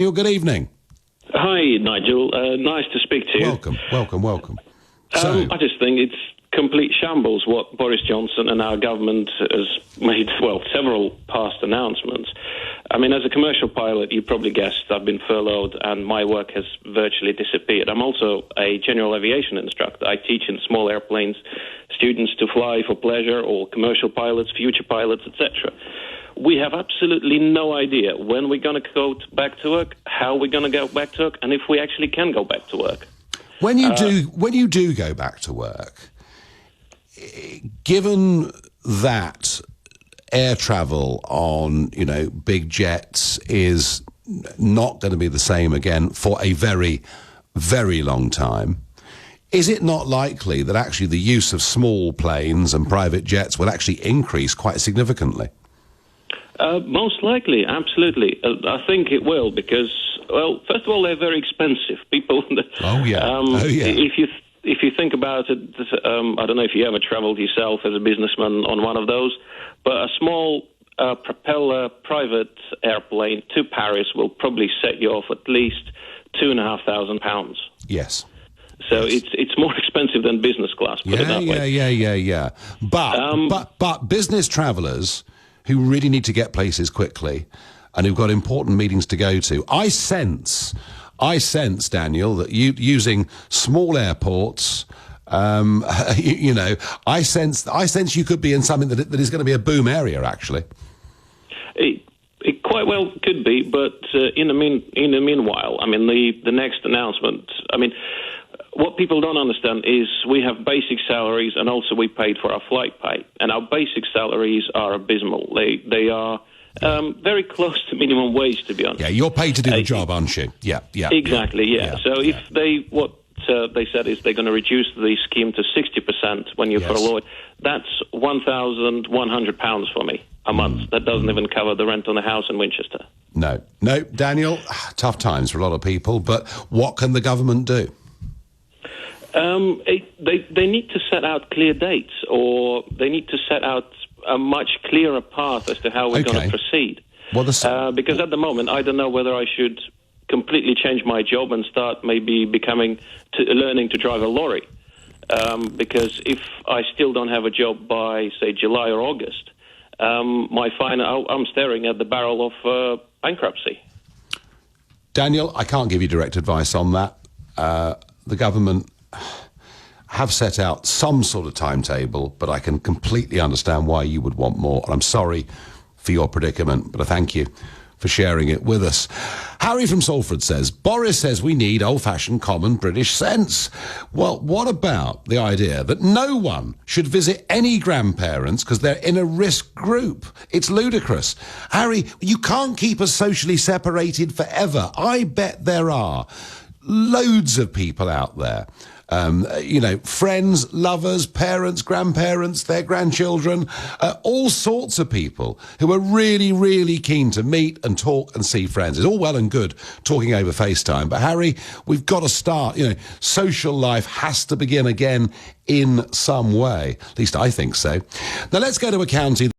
Good evening. Hi, Nigel. Nice to speak to you. Welcome. I just think it's complete shambles what Boris Johnson and our government has made, several past announcements. I mean, as a commercial pilot, you probably guessed I've been furloughed and my work has virtually disappeared. I'm also a general aviation instructor. I teach in small airplanes students to fly for pleasure, or commercial pilots, future pilots, etc. We have absolutely no idea when we're going to go back to work, how we're going to go back to work, and if we actually can go back to work. When you do go back to work, given that air travel on, big jets is not going to be the same again for a very, very long time, is it not likely that actually the use of small planes and private jets will actually increase quite significantly? Most likely, absolutely. I think it will because, first of all, they're very expensive. People. If you think about it, I don't know if you ever travelled yourself as a businessman on one of those, but a small propeller private airplane to Paris will probably set you off at least £2,500. Yes. So it's more expensive than business class. Put it that way. Yeah. But business travellers who really need to get places quickly and who've got important meetings to go to, I sense, Daniel, that you using small airports, I sense you could be in something that is going to be a boom area, actually. It quite well could be, but in the meanwhile, I mean, the next announcement, I mean, what people don't understand is we have basic salaries and also we paid for our flight pay. And our basic salaries are abysmal. They are very close to minimum wage, to be honest. Yeah, you're paid to do the job, aren't you? Yeah. Exactly, yeah. So if they said is they're going to reduce the scheme to 60% when you're furloughed, that's £1,100 for me a month. That doesn't even cover the rent on a house in Winchester. No, Daniel, tough times for a lot of people, but what can the government do? They need to set out clear dates, or they need to set out a much clearer path as to how we're going to proceed. Because at the moment, I don't know whether I should completely change my job and start maybe learning to drive a lorry. Because if I still don't have a job by, say, July or August, I'm staring at the barrel of bankruptcy. Daniel, I can't give you direct advice on that. The government have set out some sort of timetable, but I can completely understand why you would want more. And I'm sorry for your predicament, but I thank you for sharing it with us. Harry from Salford says, Boris says we need old-fashioned common British sense. Well, what about the idea that no one should visit any grandparents because they're in a risk group? It's ludicrous. Harry, you can't keep us socially separated forever. I bet there are loads of people out there, friends, lovers, parents, grandparents, their grandchildren, all sorts of people who are really, really keen to meet and talk and see friends. It's all well and good talking over FaceTime, but Harry, we've got to start, social life has to begin again in some way. At least I think so. Now let's go to a county